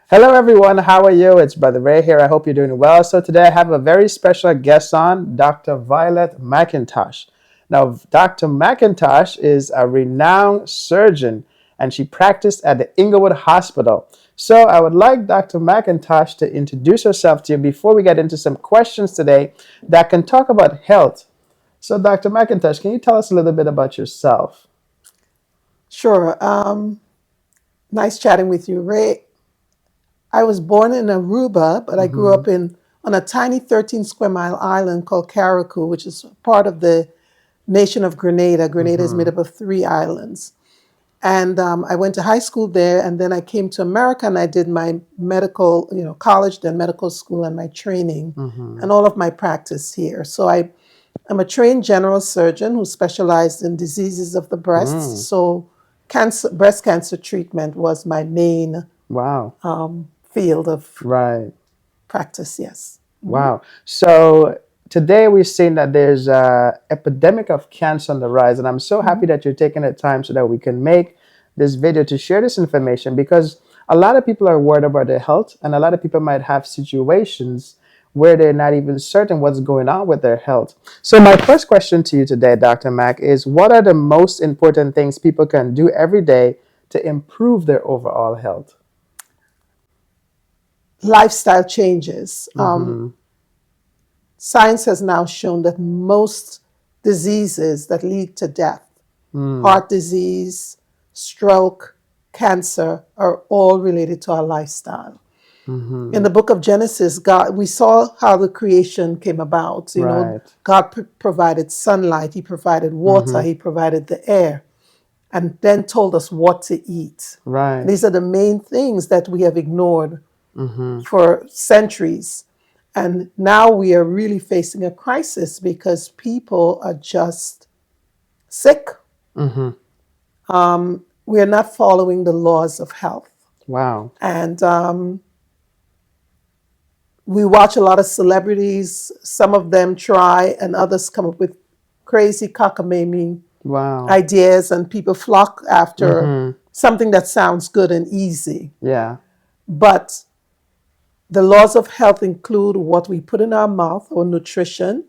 Hello, everyone. How are you? It's Brother Ray here. I hope you're doing well. So, today I have a very special guest on, Dr. Violet McIntosh. Now, Dr. McIntosh is a renowned surgeon and she practiced at the Inglewood Hospital. So, I would like Dr. McIntosh to introduce herself to you before we get into some questions today that can talk about health. So, Dr. McIntosh, can you tell us a little bit about yourself? Sure. Nice chatting with you, Ray. I was born in Aruba, but I grew Mm-hmm. up on a tiny 13 square mile island called Carriacou, which is part of the nation of Grenada. Grenada is made Mm-hmm. up of three islands. And I went to high school there, and then I came to America and I did my medical, college, then medical school, and my training Mm-hmm. and all of my practice here. I'm a trained general surgeon who specialized in diseases of the breast. Mm. So, breast cancer treatment was my main Wow. field of Right. practice. Yes. Mhm. Wow. So today we're seeing that there's a epidemic of cancer on the rise, and I'm so happy Mhm. that you're taking the time so that we can make this video to share this information because a lot of people are worried about their health, and a lot of people might have situations where they're not even certain what's going on with their health. So my first question to you today, Dr. Mack, is what are the most important things people can do every day to improve their overall health? Lifestyle changes. Mm-hmm. Science has now shown that most diseases that lead to death, Mm. heart disease, stroke, cancer, are all related to our lifestyle. In Mm-hmm. the book of Genesis, God, we saw how the creation came about. Right. God provided sunlight, He provided water, Mm-hmm. He provided the air, and then told us what to eat. And Right. these are the main things that we have ignored Mm-hmm. for centuries. And now we are really facing a crisis because people are just sick. Mm-hmm. We are not following the laws of health. Wow. And we watch a lot of celebrities. Some of them try, and others come up with crazy cockamamie Wow. ideas, and people flock after Mm-hmm. something that sounds good and easy. Yeah. But the laws of health include what we put in our mouth or nutrition.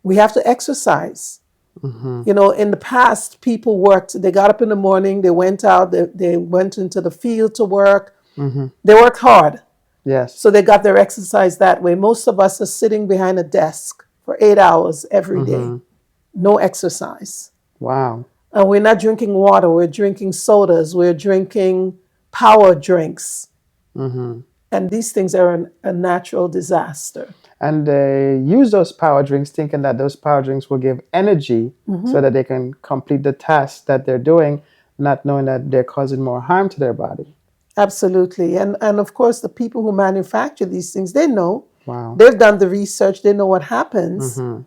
We have to exercise. Mm-hmm. In the past, people worked, they got up in the morning, they went out, they went into the field to work, Mm-hmm. they worked hard. Yes. So they got their exercise that way. Most of us are sitting behind a desk for 8 hours every day, Mm-hmm. no exercise. Wow. And we're not drinking water, we're drinking sodas, we're drinking power drinks. Mm-hmm. And these things are a natural disaster. And they use those power drinks thinking that those power drinks will give energy so Mhm. that they can complete the task that they're doing, not knowing that they're causing more harm to their body. Absolutely. And of course, the people who manufacture these things, they know. Wow. They've done the research, they know what happens, Mm-hmm.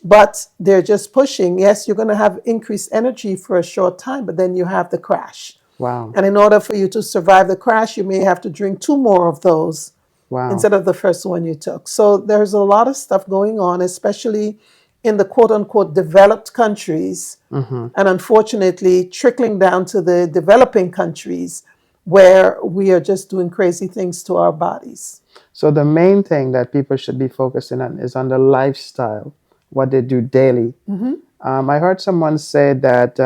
but they're just pushing. Yes, you're going to have increased energy for a short time, but then you have the crash. Wow. And in order for you to survive the crash, you may have to drink two more of those Wow. instead of the first one you took. So there's a lot of stuff going on, especially in the quote unquote developed countries, Mm-hmm. and unfortunately trickling down to the developing countries where we are just doing crazy things to our bodies. So the main thing that people should be focusing on is on the lifestyle, what they do daily. Mhm. I heard someone say that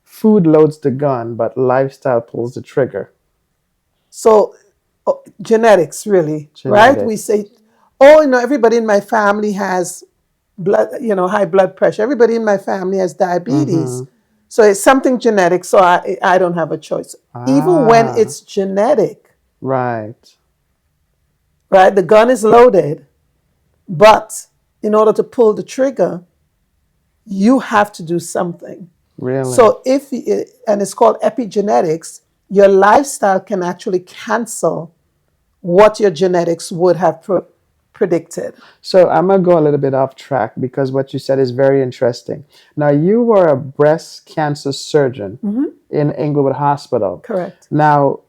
food loads the gun, but lifestyle pulls the trigger. So, genetics, really, right? We Genetics. say, everybody in my family has high blood pressure. Everybody in my family has Mm-hmm. diabetes. So it's something genetic. So I don't have a choice. Even when Ah, it's genetic, right. right? The gun is loaded, but in order to pull the trigger, you have to do something. Really? So and it's called epigenetics, your lifestyle can actually cancel what your genetics would have predicted. So I'm gonna go a little bit off track because what you said is very interesting. Now you were a breast cancer surgeon Mhm. in Inglewood Hospital. Correct. Now,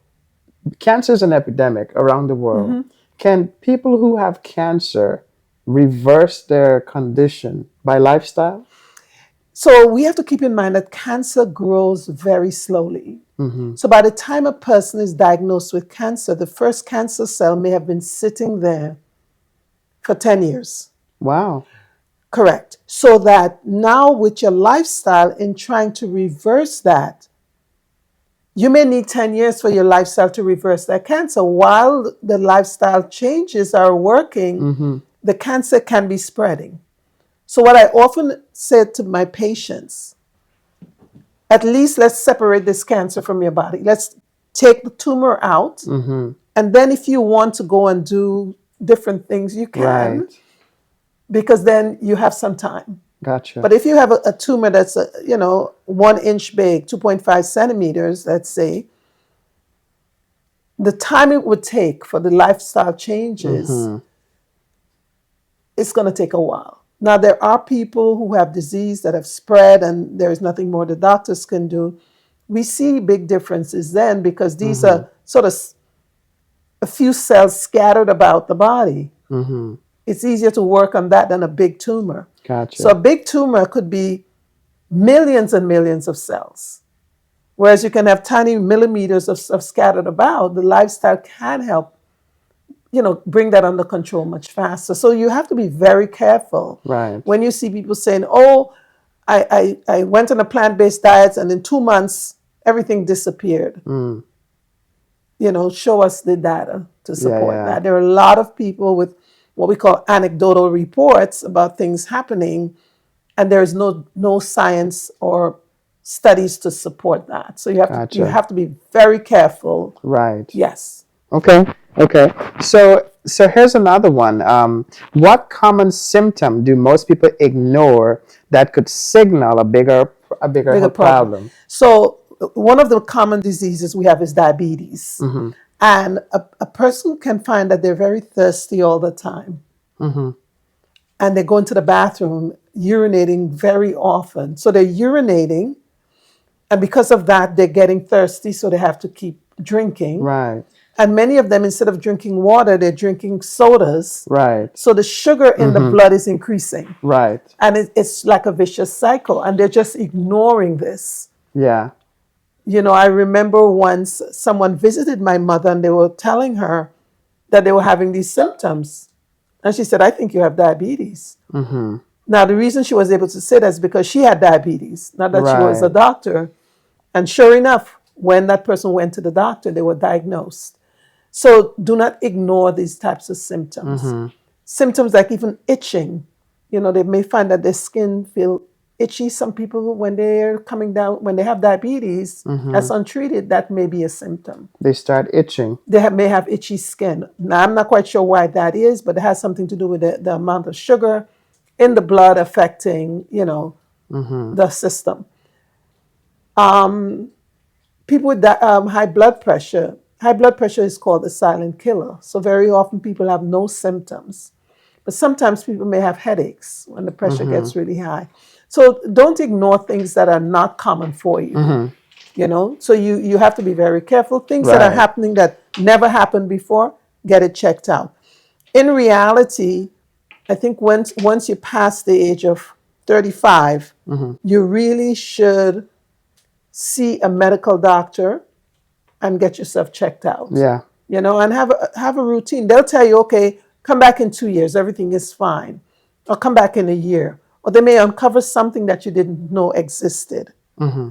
cancer is an epidemic around the world. Mhm. Can people who have cancer reverse their condition by lifestyle? So we have to keep in mind that cancer grows very slowly. Mm-hmm. So by the time a person is diagnosed with cancer, the first cancer cell may have been sitting there for 10 years. Wow. Correct. So that now with your lifestyle in trying to reverse that, you may need 10 years for your lifestyle to reverse that cancer. While the lifestyle changes are working, Mm-hmm. the cancer can be spreading. So what I often say to my patients, at least let's separate this cancer from your body. Let's take the tumor out. Mm-hmm. And then if you want to go and do different things, you can, Right. because then you have some time. Gotcha. But if you have a tumor that's, 1 inch big, 2.5 centimeters, let's say, the time it would take for the lifestyle changes, Mm-hmm. it's going to take a while. Now, there are people who have disease that have spread and there is nothing more the doctors can do. We see big differences then because these Mm-hmm. are sort of a few cells scattered about the body. Mm-hmm. It's easier to work on that than a big tumor. Gotcha. So a big tumor could be millions and millions of cells. Whereas you can have tiny millimeters of stuff scattered about. The lifestyle can help, bring that under control much faster. So you have to be very careful Right. when you see people saying, oh, I went on a plant-based diet and in 2 months, everything disappeared. Mm. Show us the data to support yeah. that. There are a lot of people with what we call anecdotal reports about things happening, and there is no science or studies to support that. So you Gotcha. have to be very careful. Right. Yes. Okay. Okay. So here's another one. What common symptom do most people ignore that could signal a bigger Bigger health problem. problem? So one of the common diseases we have is diabetes. Mm-hmm. And a person can find that they're very thirsty all the time. Mm-hmm. And they go into the bathroom urinating very often. So they're urinating, and because of that, they're getting thirsty, so they have to keep drinking. Right. And many of them, instead of drinking water, they're drinking sodas. Right. So the sugar in the blood is increasing. Right. And it's like a vicious cycle, and they're just ignoring this. Yeah. I remember once someone visited my mother and they were telling her that they were having these symptoms. And she said, I think you have diabetes. Mm-hmm. Now, the reason she was able to say that is because she had diabetes, not that she was a Right. doctor. And sure enough, when that person went to the doctor, they were diagnosed. So do not ignore these types of symptoms. Mm-hmm. Symptoms like even itching. They may find that their skin feel itchy. Some people, when they're coming down, when they have diabetes, that's untreated, that may be a symptom. They start itching. They may have itchy skin. Now, I'm not quite sure why that is, but it has something to do with the amount of sugar in the blood affecting, Mm-hmm. the system. People with high blood pressure is called a silent killer. So very often people have no symptoms. But sometimes people may have headaches when the pressure gets really high. So don't ignore things that are not common for you. Mm-hmm. So you have to be very careful. Things that are Right. happening that never happened before, get it checked out. In reality, I think once you pass the age of 35, you really should see a medical doctor and get yourself checked out. Yeah. And have a routine. They'll tell you, okay, come back in 2 years, everything is fine. Or come back in a year. Or they may uncover something that you didn't know existed. Mm-hmm.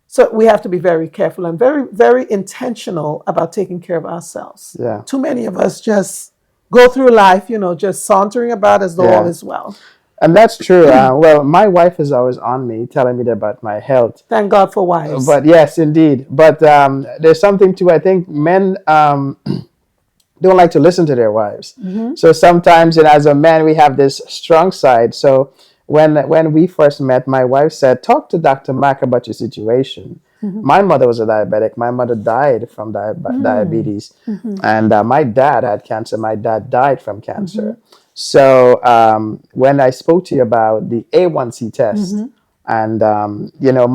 So we have to be very careful and very, very intentional about taking care of ourselves. Yeah. Too many of us just go through life, just sauntering about as though all Yeah. is well. And that's true. Well, my wife is always on me, telling me about my health. Thank God for wives. But yes, indeed. But there's something too. I think men don't like to listen to their wives. So sometimes, as a man, we have this strong side. So when we first met, my wife said, "Talk to Dr. Mack about your situation." My mother was a diabetic. My mother died from diabetes, and my dad had cancer. My dad died from cancer. So when I spoke to you about the A1C test, and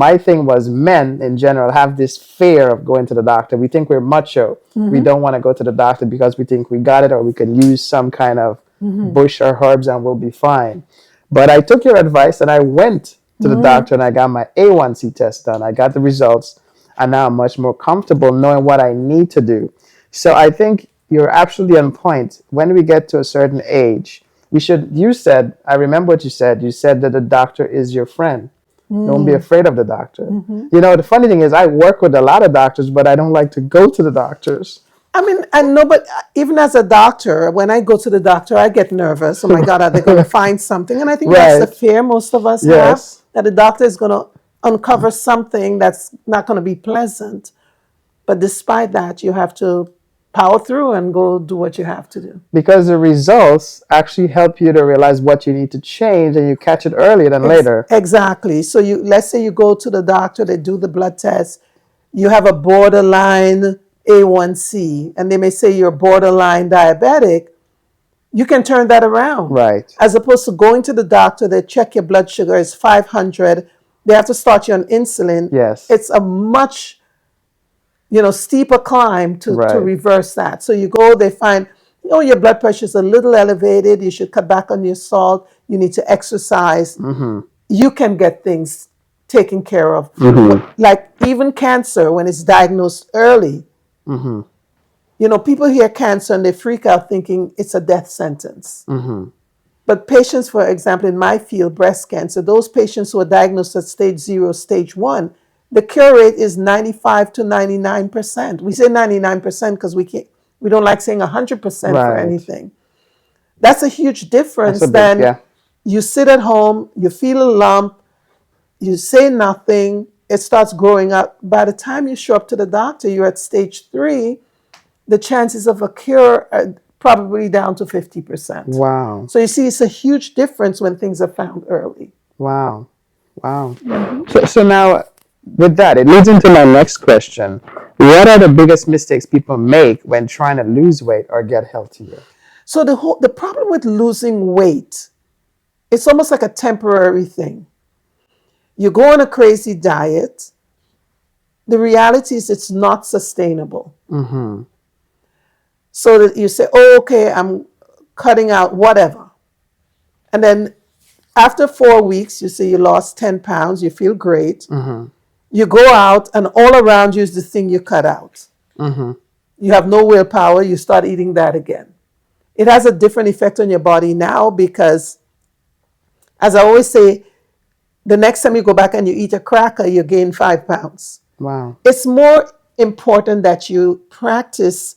my thing was men in general have this fear of going to the doctor. We think we're macho. We don't want to go to the doctor because we think we got it, or we can use some kind of bush or herbs and we'll be fine. But I took your advice and I went to the doctor and I got my A1C test done. I got the results, and now I'm much more comfortable knowing what I need to do. So I think you're absolutely on point. When we get to a certain age, you said, I remember what you said. You said that the doctor is your friend. Don't be afraid of the doctor. You know, the funny thing is I work with a lot of doctors, but I don't like to go to the doctors. I mean, I know, but even as a doctor, when I go to the doctor, I get nervous. Oh my God, are they going to find something? And I think that's the Right. fear most of us have, Yes. that the doctor is going to uncover something that's not going to be pleasant. But despite that, you have to power through and go do what you have to do. Because the results actually help you to realize what you need to change and you catch it earlier than later. Exactly. So let's say you go to the doctor, they do the blood test, you have a borderline A1C, and they may say you're borderline diabetic. You can turn that around. Right. As opposed to going to the doctor, they check your blood sugar is 500. They have to start you on insulin. Yes. It's a much steeper climb to Right. reverse that. So you go, they find, your blood pressure is a little elevated. You should cut back on your salt. You need to exercise. You can get things taken care of. Like even cancer, when it's diagnosed early, people hear cancer and they freak out thinking it's a death sentence. But patients, for example, in my field, breast cancer, those patients who are diagnosed at stage 0, stage 1, the cure rate is 95 to 99%. We say 99% because we don't like saying 100% for Right. anything. That's a huge difference That's a big, than yeah. you sit at home, you feel a lump, you say nothing, it starts growing up. By the time you show up to the doctor, you're at stage 3, the chances of a cure are probably down to 50%. Wow. So you see, it's a huge difference when things are found early. Wow. Wow. So now, with that, it leads into my next question. What are the biggest mistakes people make when trying to lose weight or get healthier? So the problem with losing weight, it's almost like a temporary thing. You go on a crazy diet. The reality is it's not sustainable. So that you say, oh, okay, I'm cutting out whatever. And then after 4 weeks, you say you lost 10 pounds, you feel great. You go out and all around you is the thing you cut out. You have no willpower, you start eating that again. It has a different effect on your body now because, as I always say, the next time you go back and you eat a cracker, you gain 5 pounds. Wow. It's more important that you practice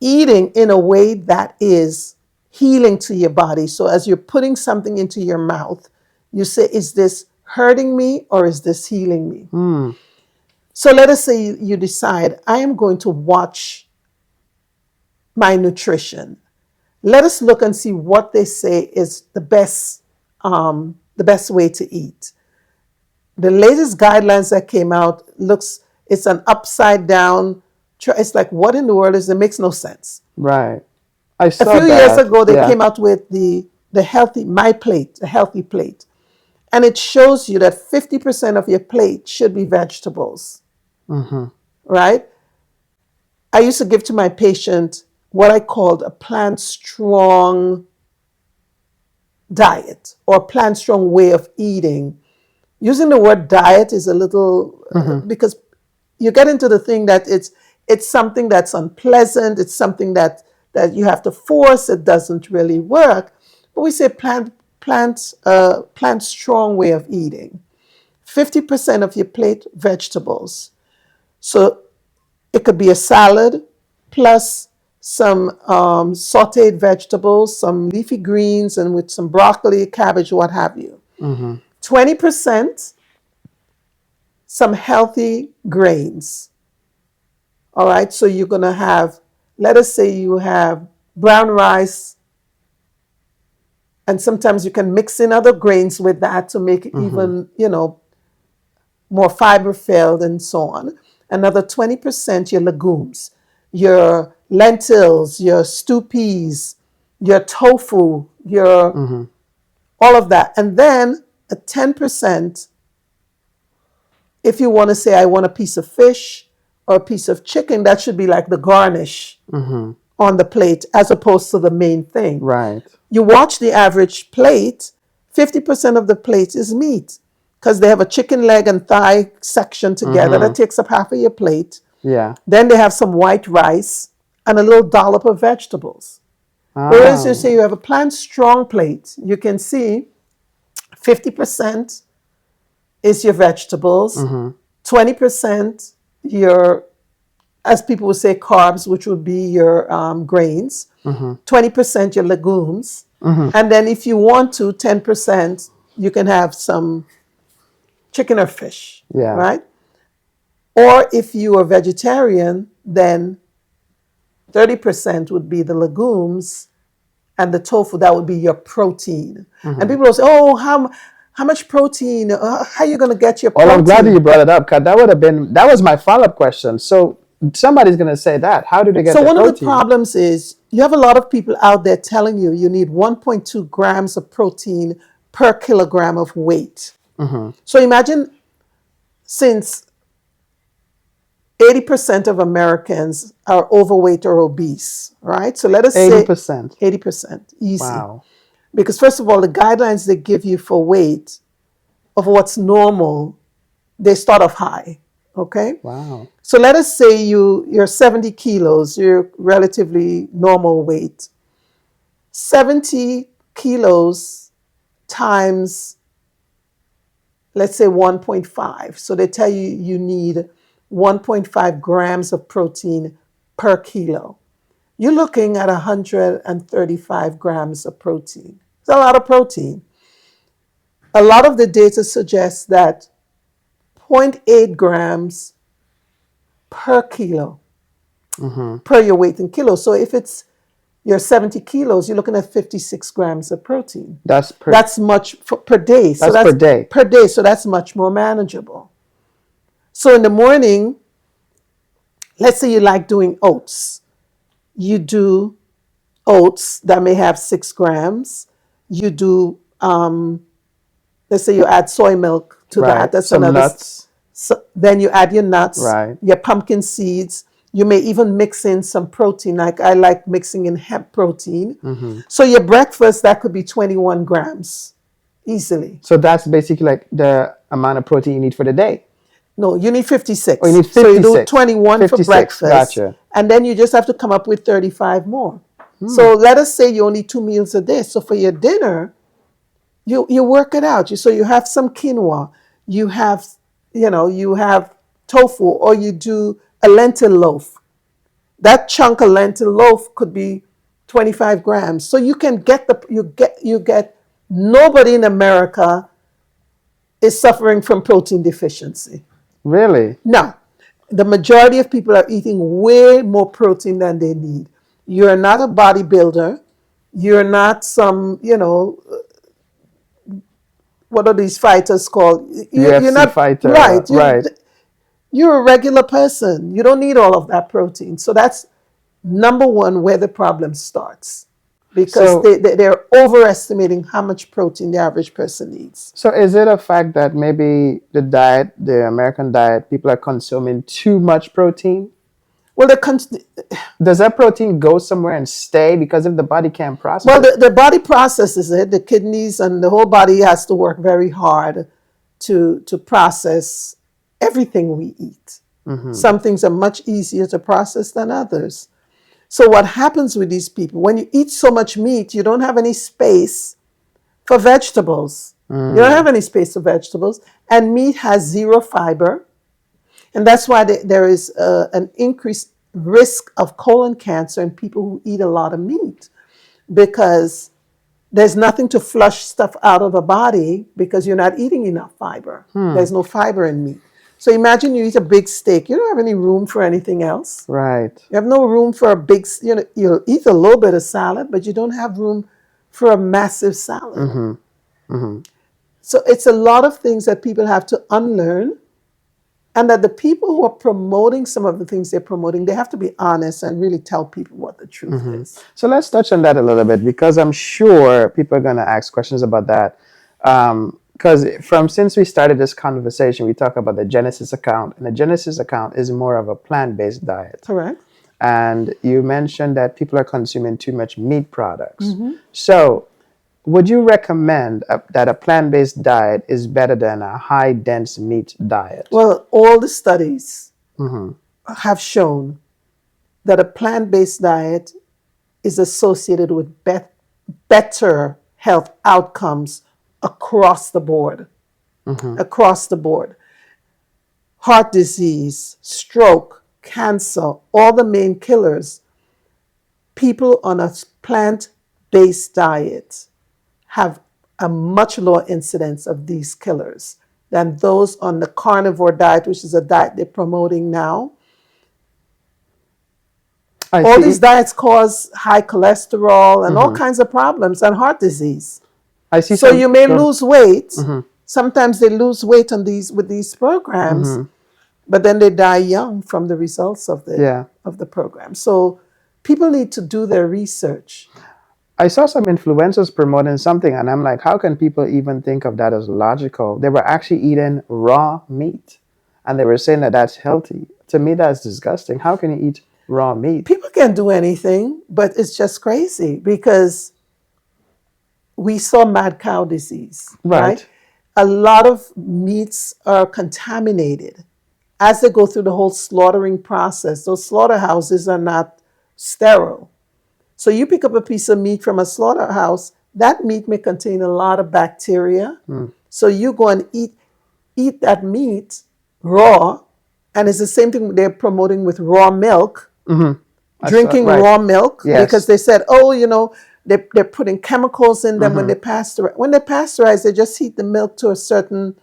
eating in a way that is healing to your body. So as you're putting something into your mouth, you say, is this hurting me or is this healing me? So let us say you decide, I am going to watch my nutrition. Let us look and see what they say is the best way to eat. The latest guidelines that came out it's an upside down. It's like, what in the world is it? Makes no sense. Right. I A saw few that. years ago, they Yeah. came out with the healthy plate, the healthy plate. And it shows you that 50% of your plate should be vegetables. Right? I used to give to my patient what I called a plant strong diet or plant strong way of eating. Using the word diet is a little because you get into the thing that it's something that's unpleasant. It's something that you have to force. It doesn't really work. But we say plant strong way of eating. 50% of your plate vegetables. So it could be a salad plus some sauteed vegetables, some leafy greens, and with some broccoli, cabbage, what have you. 20% some healthy grains. All right, so you're going to have, let us say you have brown rice, and sometimes you can mix in other grains with that to make it even, more fiber-filled and so on. Another 20% your legumes, your lentils, your stew peas, your tofu, your all of that. And then a 10%, if you want to say, I want a piece of fish or a piece of chicken, that should be like the garnish on the plate as opposed to the main thing. Right. You watch the average plate, 50% of the plate is meat because they have a chicken leg and thigh section together that takes up half of your plate. Yeah. Then they have some white rice and a little dollop of vegetables. Whereas you say you have a plant strong plate, you can see 50% is your vegetables, 20% your, as people would say, carbs, which would be your grains, 20% your legumes, and then if you want to, 10%, you can have some chicken or fish, Yeah. right? Or if you are vegetarian, then 30% would be the legumes, and the tofu, that would be your protein. And people will say, oh, how much protein? How are you going to get your protein? Well, I'm glad that you brought it up, because that was my follow-up question. So somebody's going to say that. How do they get So the one protein? of the problems is you have a lot of people out there telling you you need 1.2 grams of protein per kilogram of weight. So imagine, since 80% of Americans are overweight or obese, right? So let us say 80%. 80%, easy. Wow. Because first of all, the guidelines they give you for weight of what's normal, they start off high, okay? Wow. So let us say you're 70 kilos, you're relatively normal weight. 70 kilos times, let's say 1.5. So they tell you you need 1.5 grams of protein per kilo. You're looking at 135 grams of protein. It's a lot of protein. A lot of the data suggests that 0.8 grams per kilo per your weight in kilos. So if you're 70 kilos, you're looking at 56 grams of protein. That's much per day. So that's per day. Per day, so that's much more manageable. So in the morning, let's say you like doing oats. You do oats that may have 6 grams. You do, let's say you add soy milk to that. That's some another. nuts. So then you add your nuts, Right. your pumpkin seeds. You may even mix in some protein. Like I like mixing in hemp protein. So your breakfast, that could be 21 grams easily. So that's basically like the amount of protein you need for the day. No, you need 56. Oh, you need So you do 56. 21 for 56, breakfast. gotcha. And then you just have to come up with 35 more. So let us say you only 2 meals a day. So for your dinner, you work it out. So you have some quinoa, you have tofu, or you do a lentil loaf. That chunk of lentil loaf could be 25 grams. So you can get nobody in America is suffering from protein deficiency. Really? No. The majority of people are eating way more protein than they need. You're not a bodybuilder. You're not some, what are these fighters called? You're UFC not fighter. right. Right. You're a regular person. You don't need all of that protein. So that's number one where the problem starts, because they're overestimating how much protein the average person needs. So is it a fact that maybe the American diet, people are consuming too much protein? Well, does that protein go somewhere and stay, because if the body can't process it? Well, the body processes it. The kidneys and the whole body has to work very hard to process everything we eat. Some things are much easier to process than others. So what happens with these people, when you eat so much meat, you don't have any space for vegetables. You don't have any space for vegetables. And meat has zero fiber. And that's why there is an increased risk of colon cancer in people who eat a lot of meat, because there's nothing to flush stuff out of the body because you're not eating enough fiber. There's no fiber in meat. So imagine you eat a big steak. You don't have any room for anything else. Right. You have no room for a big, you'll eat a little bit of salad, but you don't have room for a massive salad. So it's a lot of things that people have to unlearn, and that the people who are promoting some of the things they're promoting, they have to be honest and really tell people what the truth is. So let's touch on that a little bit, because I'm sure people are going to ask questions about that. Because since we started this conversation, we talk about the Genesis account, and the Genesis account is more of a plant-based diet. Correct. And you mentioned that people are consuming too much meat products. So would you recommend that a plant-based diet is better than a high-dense meat diet? Well, all the studies have shown that a plant-based diet is associated with better health outcomes across the board. Across the board. Heart disease, stroke, cancer, all the main killers, people on a plant-based diet have a much lower incidence of these killers than those on the carnivore diet, which is a diet they're promoting now. I All see. these diets cause high cholesterol and all kinds of problems and heart disease. I see. So you may go- lose weight. Sometimes they lose weight on these with these programs, but then they die young from the results of Yeah. the program. So people need to do their research. I saw some influencers promoting something, and I'm like, how can people even think of that as logical? They were actually eating raw meat, and they were saying that that's healthy. To me, that's disgusting. How can you eat raw meat? People can do anything, but it's just crazy because we saw mad cow disease, right? A lot of meats are contaminated as they go through the whole slaughtering process. Those slaughterhouses are not sterile. So you pick up a piece of meat from a slaughterhouse, that meat may contain a lot of bacteria. So you go and eat that meat raw, and it's the same thing they're promoting with raw milk, drinking right. raw milk, Yes. because they said, oh, they're putting chemicals in them when they pasteurize. When they pasteurize, they just heat the milk to a certain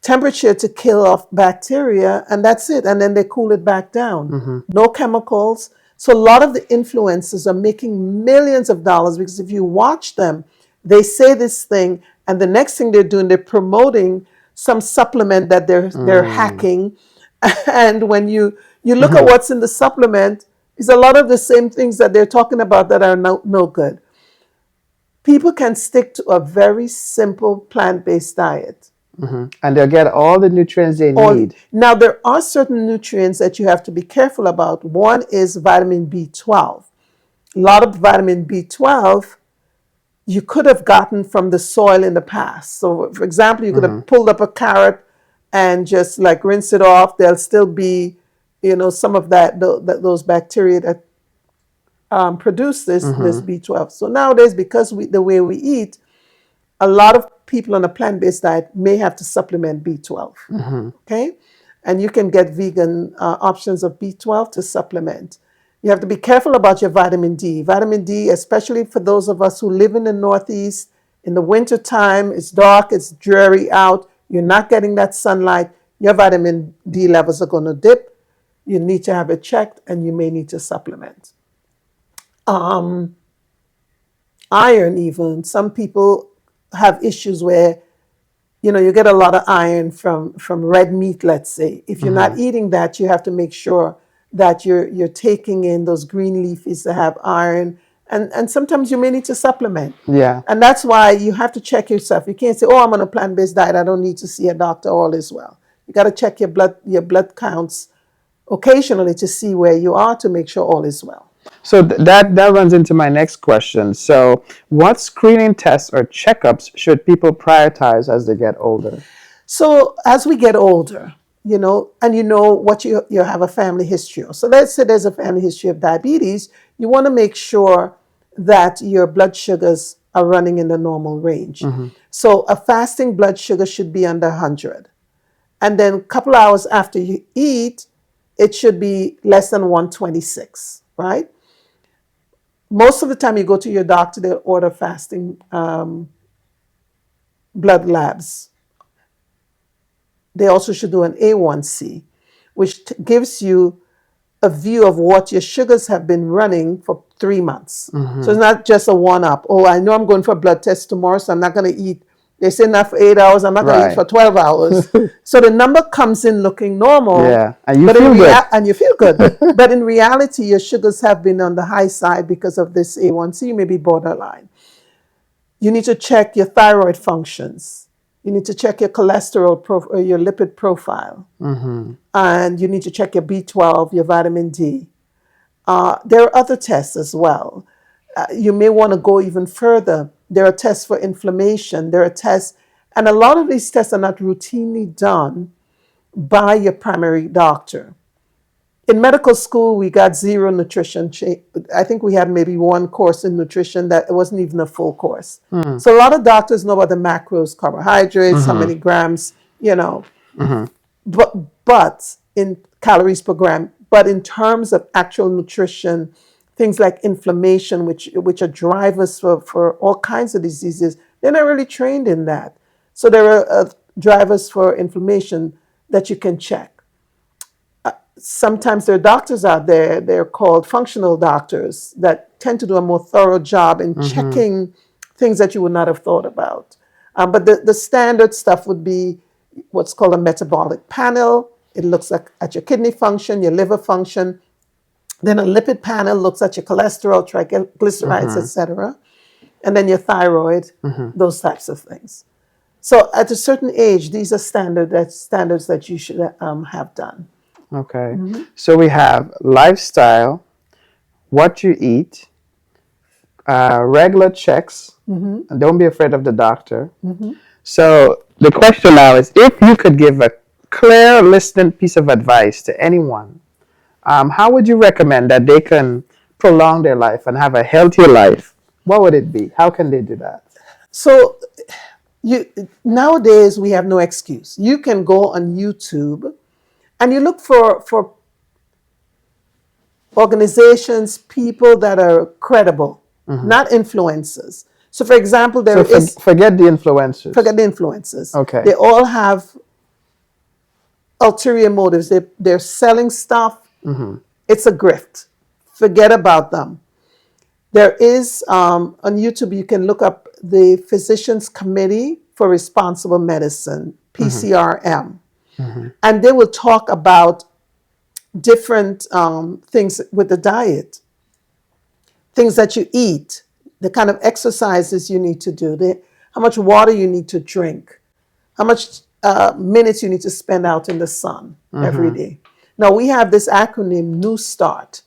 temperature to kill off bacteria, and that's it. And then they cool it back down. No chemicals. So a lot of the influencers are making millions of dollars because if you watch them, they say this thing, and the next thing they're doing, they're promoting some supplement that they're hacking. And when you look at what's in the supplement, it's a lot of the same things that they're talking about that are no good. People can stick to a very simple plant-based diet. And they'll get all the nutrients they need. Now, there are certain nutrients that you have to be careful about. One is vitamin B12. A lot of vitamin B12 you could have gotten from the soil in the past. So, for example, you could have pulled up a carrot and just like rinse it off. There'll still be, some of those bacteria that produce this B12. So nowadays, because the way we eat, a lot of people on a plant-based diet may have to supplement B12. Okay, and you can get vegan options of B12 to supplement. You have to be careful about your vitamin D. Vitamin D, especially for those of us who live in the Northeast, in the wintertime, it's dark, it's dreary out, you're not getting that sunlight, your vitamin D levels are going to dip. You need to have it checked, and you may need to supplement. Iron, even. Some people have issues where, you get a lot of iron from red meat, let's say. If you're not eating that, you have to make sure that you're taking in those green leafies that have iron. And sometimes you may need to supplement. Yeah. And that's why you have to check yourself. You can't say, oh, I'm on a plant-based diet, I don't need to see a doctor, all is well. You got to check your blood counts occasionally to see where you are to make sure all is well. So that runs into my next question. So what screening tests or checkups should people prioritize as they get older? So as we get older, and what you have a family history of. So let's say there's a family history of diabetes. You want to make sure that your blood sugars are running in the normal range. So a fasting blood sugar should be under 100. And then a couple hours after you eat, it should be less than 126, right? Most of the time you go to your doctor, they'll order fasting blood labs. They also should do an A1C, which gives you a view of what your sugars have been running for 3 months. So it's not just a one-up. Oh, I know I'm going for a blood test tomorrow, so I'm not going to eat. They say not for 8 hours. I'm not going to eat for 12 hours. So the number comes in looking normal. Yeah, and you feel good. And you feel good. But in reality, your sugars have been on the high side because of this A1C. You may be borderline. You need to check your thyroid functions. You need to check your cholesterol, your lipid profile. And you need to check your B12, your vitamin D. There are other tests as well. You may want to go even further. There are tests for inflammation. There are tests, and a lot of these tests are not routinely done by your primary doctor. In medical school, we got zero nutrition. I think we had maybe one course in nutrition that it wasn't even a full course. So a lot of doctors know about the macros, carbohydrates, how many grams, but in calories per gram. But in terms of actual nutrition, things like inflammation, which are drivers for all kinds of diseases, they're not really trained in that. So there are drivers for inflammation that you can check. Sometimes there are doctors out there, they're called functional doctors, that tend to do a more thorough job in checking things that you would not have thought about. But the standard stuff would be what's called a metabolic panel. It looks at your kidney function, your liver function. Then a lipid panel looks at your cholesterol, triglycerides, etc. And then your thyroid, those types of things. So at a certain age, these are standards that you should have done. Okay. So we have lifestyle, what you eat, regular checks, and don't be afraid of the doctor. So the question now is, if you could give a clear listening piece of advice to anyone, how would you recommend that they can prolong their life and have a healthier life? What would it be? How can they do that? So nowadays we have no excuse. You can go on YouTube and you look for organizations, people that are credible, not influencers. So for example, Forget the influencers. Forget the influencers. Okay. They all have ulterior motives. They're selling stuff. It's a grift. Forget about them. There is, on YouTube, you can look up the Physicians Committee for Responsible Medicine, PCRM. And they will talk about different things with the diet, things that you eat, the kind of exercises you need to do, how much water you need to drink, how much minutes you need to spend out in the sun every day. Now, we have this acronym, New Start: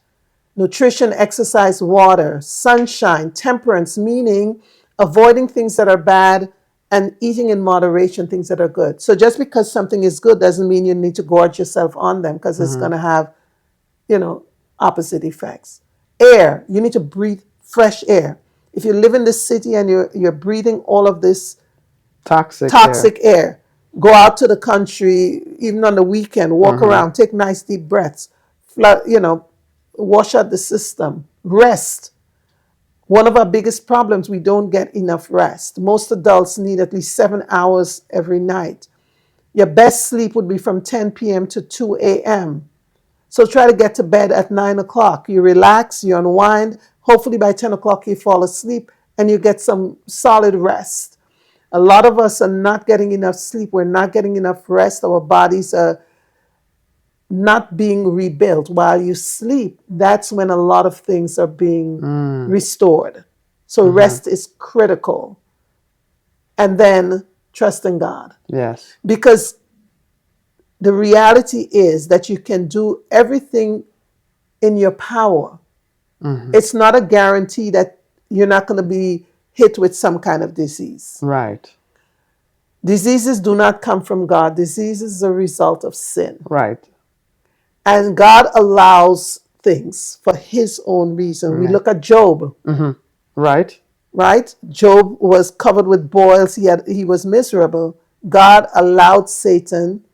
nutrition, exercise, water, sunshine, temperance, meaning avoiding things that are bad and eating in moderation things that are good. So just because something is good doesn't mean you need to gorge yourself on them, because it's going to have, opposite effects. Air, you need to breathe fresh air. If you live in the city and you're breathing all of this toxic air, go out to the country, even on the weekend, walk around, take nice deep breaths, wash out the system, rest. One of our biggest problems, we don't get enough rest. Most adults need at least 7 hours every night. Your best sleep would be from 10 p.m. to 2 a.m. So try to get to bed at 9 o'clock. You relax, you unwind. Hopefully by 10 o'clock you fall asleep and you get some solid rest. A lot of us are not getting enough sleep. We're not getting enough rest. Our bodies are not being rebuilt. While you sleep, that's when a lot of things are being restored. So rest is critical. And then trust in God. Yes. Because the reality is that you can do everything in your power. It's not a guarantee that you're not going to be hit with some kind of disease. Right. Diseases do not come from God. Diseases are a result of sin. Right. And God allows things for his own reason. We look at Job. Right. Right? Job was covered with boils. He was miserable. God allowed Satan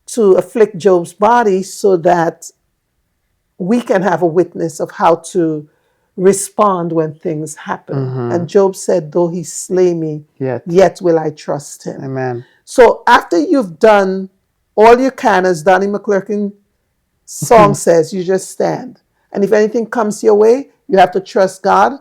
to afflict Job's body so that we can have a witness of how to respond when things happen. And Job said, though he slay me, yet will I trust him. Amen. So after you've done all you can, as Donnie McClurkin song says, you just stand. And if anything comes your way, you have to trust God.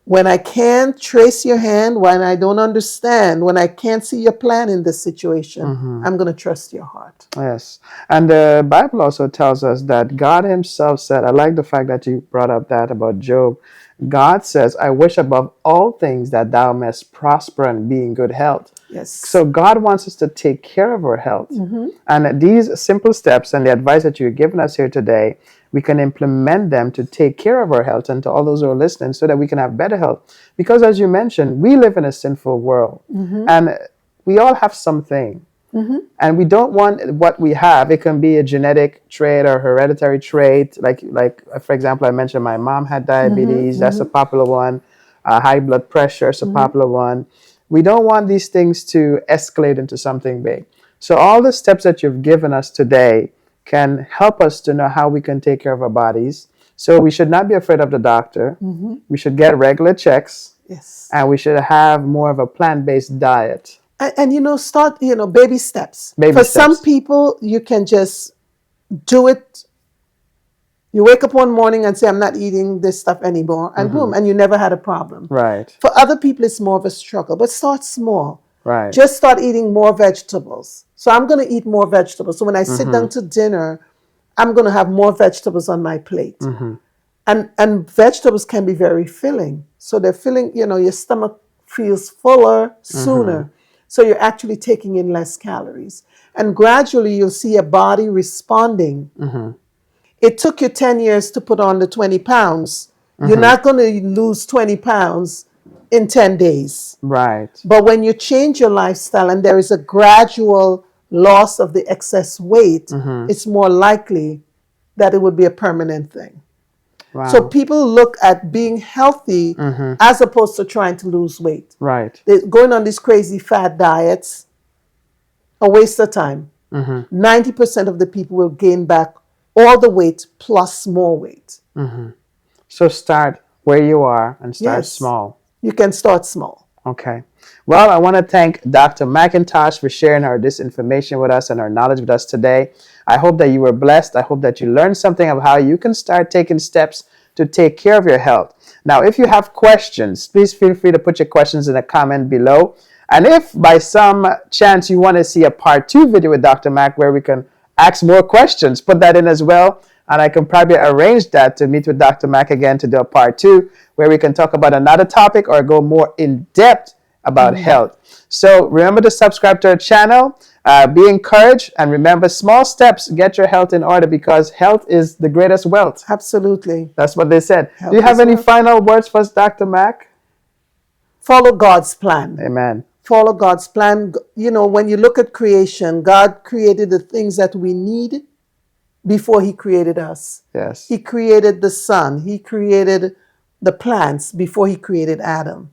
When I can't trace your hand, when I don't understand, when I can't see your plan in this situation, I'm going to trust your heart. Yes. And the Bible also tells us that God himself said, I like the fact that you brought up that about Job. God says, I wish above all things that thou mayest prosper and be in good health. Yes. So God wants us to take care of our health. And these simple steps and the advice that you're giving us here today, we can implement them to take care of our health, and to all those who are listening, so that we can have better health. Because as you mentioned, we live in a sinful world, and we all have something. And we don't want what we have. It can be a genetic trait or hereditary trait. Like for example, I mentioned my mom had diabetes. That's a popular one. High blood pressure is a popular one. We don't want these things to escalate into something big. So all the steps that you've given us today can help us to know how we can take care of our bodies. So we should not be afraid of the doctor. We should get regular checks, Yes. and we should have more of a plant-based diet. And start, baby steps. Baby For steps. some people, you can just do it. You wake up one morning and say, I'm not eating this stuff anymore, and boom, and you never had a problem. Right, For other people, it's more of a struggle, but start small. right. Just start eating more vegetables. So I'm going to eat more vegetables. So when I sit down to dinner, I'm going to have more vegetables on my plate. And vegetables can be very filling. So they're filling, your stomach feels fuller sooner. So you're actually taking in less calories. And gradually you'll see your body responding. It took you 10 years to put on the 20 pounds. You're not going to lose 20 pounds in 10 days. Right. But when you change your lifestyle and there is a gradual loss of the excess weight, it's more likely that it would be a permanent thing. Wow. So people look at being healthy as opposed to trying to lose weight. Right. They're going on these crazy fat diets, a waste of time. 90% of the people will gain back all the weight plus more weight. So start where you are and start Yes. small. You can start small. Okay. Well, I want to thank Dr. McIntosh for sharing this information with us and her knowledge with us today. I hope that you were blessed. I hope that you learned something of how you can start taking steps to take care of your health. Now, if you have questions, please feel free to put your questions in the comment below. And if by some chance you want to see a part 2 video with Dr. Mac where we can ask more questions, put that in as well. And I can probably arrange that to meet with Dr. Mac again to do a part 2 where we can talk about another topic or go more in depth about health. So remember to subscribe to our channel, be encouraged, and remember, small steps get your health in order, because health is the greatest wealth. Absolutely. That's what they said. Health Do you have is any wealth. final words for us, Dr. Mac? Follow God's plan. Amen. Follow God's plan. When you look at creation, God created the things that we need before He created us. Yes. He created the sun. He created the plants before He created Adam.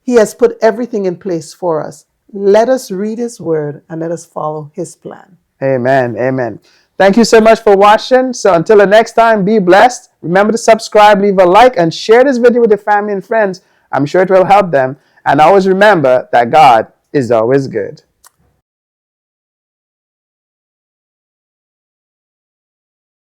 He has put everything in place for us. Let us read His word and let us follow His plan. Amen. Amen. Thank you so much for watching. So until the next time, be blessed. Remember to subscribe, leave a like, and share this video with your family and friends. I'm sure it will help them. And always remember that God is always good.